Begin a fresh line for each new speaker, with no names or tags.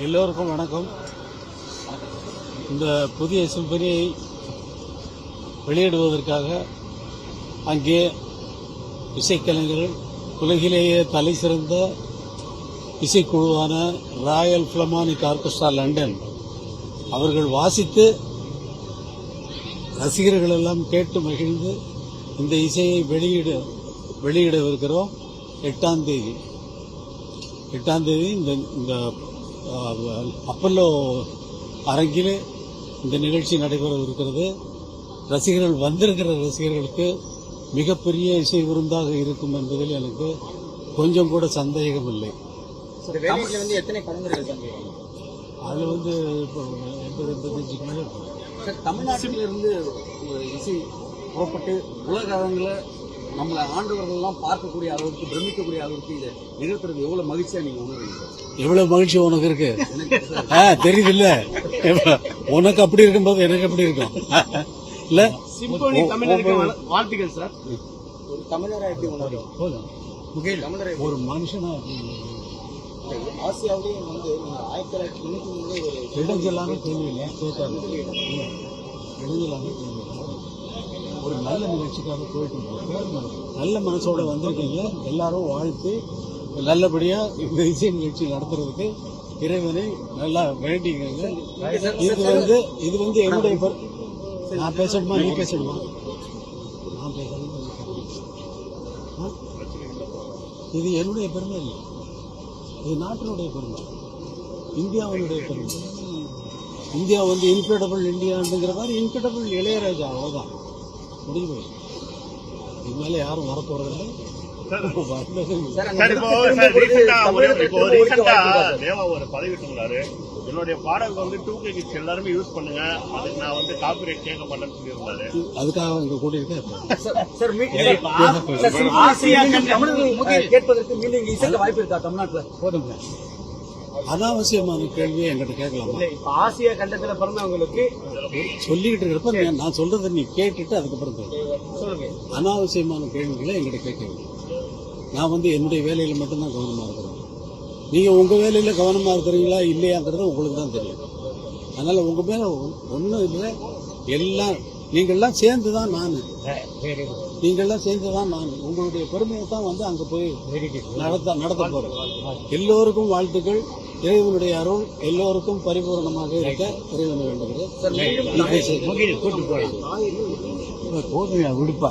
எல்லோருக்கும் வணக்கம். இந்த புதிய சிம்பனியை வெளியிடுவதற்காக அங்கே இசைக்கலைஞர்கள், உலகிலேயே தலை சிறந்த இசைக்குழுவான ராயல் பிலமானிக் ஆர்கெஸ்ட்ரா லண்டன் அவர்கள் வாசித்து ரசிகர்கள் எல்லாம் கேட்டு மகிழ்ந்து இந்த இசையை வெளியிடவிருக்கிறோம். 8ஆம் தேதி இந்த அப்பல்லோ அரங்கிலே இந்த நிகழ்ச்சி நடைபெறவிருக்கிறது. ரசிகர்கள் வந்திருக்கிற ரசிகர்களுக்கு மிகப்பெரிய இசை விருந்தாக இருக்கும் என்பதில் எனக்கு கொஞ்சம் கூட சந்தேகம் இல்லை.
எத்தனை கலைஞர்கள்
அதில் இப்போ 80-85 மேலே இருக்கும்.
தமிழ்நாட்டிலிருந்து இசை புறப்பட்டு உலக அரங்கில் நம்மளை ஆண்டவர்கள்லாம் பார்க்கக்கூடிய அளவுக்கு, பிரமிக்கக்கூடிய அளவுக்கு இதை நிகழ்த்துறது எவ்வளவு மகிழ்ச்சியா நீங்க உணர்றீங்க?
எவ்வளவு மகிழ்ச்சி உனக்கு இருக்கு தெரியுது இல்ல? உனக்கு அப்படி இருக்கும்போது எனக்கு எப்படி இருக்கும் இல்ல?
சிம்பனி தமிழருக்கு வாழ்த்துக்கள் சார். ஒரு தமிழரா எப்படி உணர்றீங்க?
ஒரு மனுஷனா
ஆசியாவிலேயே 1993 ஒரு
இடைஞ்சலான கேள்வியில இடைஞ்சலான கேள்வி. ஒரு நல்ல நிகழ்ச்சிக்காக போயிட்டு இருக்கோம். நல்ல மனசோட வந்திருக்கீங்க. எல்லாரும் வாழ்த்து நல்லபடியா இந்த இசை நிகழ்ச்சி நடத்துறதுக்கு இறைவனை நல்லா வேண்டிங்க. இது என்னுடைய நான் பேசணுமா நீ பேசணுமா? நான் பேசணும். இது என்னுடைய பெருமை இல்லை, இது நாட்டினுடைய பெருமை, இந்தியாவினுடைய பெருமை. இந்தியா இன்கிரெடிபிள் இந்தியாங்கிற மாதிரி இன்கிரெடிபிள் இளையராஜா, அவ்வளவுதான், முடிவு. இது மேல யாரும் வரப்போறதில்லை.
என்னுடைய பாடல் 2K கிட்ஸ் எல்லாருமே யூஸ் பண்ணுங்க, அதுக்கு நான் காப்பிரைட் கேட்க மாட்டேன்னு சொல்லியிருந்தாரு.
அதுக்காக இங்க கூட்டியிருக்கேன்.
கேட்பதற்கு மீண்டும் இசைக்க வாய்ப்பு இருக்கா தமிழ்நாட்டுல?
போதுங்க, அனாவசியமான கேள்வியை என்கிட்ட கேட்கலாமா?
ஆசியா கண்டத்துல பிறந்தவங்களுக்கு
சொல்லிக்கிட்டு இருக்கிறப்ப நான் சொல்றதை நீ கேட்டுட்டு அதுக்கப்புறம் சொல்லுங்க. அனாவசியமான கேள்விகளை என்கிட்ட கேட்கணும். நான் என்னுடைய வேலையில மட்டும்தான் கவனமா இருக்கிறேன். நீங்க உங்க வேலையில கவனமா இருக்கிறீங்களா இல்லையாங்கிறது உங்களுக்கு தான் தெரியும். அதனால உங்க மேல ஒன்றும் இல்லை, எல்லாம் நீங்கள்லாம் சேர்ந்துதான் நான், உங்களுடைய பெருமையை தான் அங்க போய் நடத்த போறோம். எல்லோருக்கும் வாழ்த்துக்கள். இறைவனுடைய அருள் எல்லோருக்கும் பரிபூர்ணமாக இருக்க இறைவனை வேண்டுகிறேன். விடுப்பா.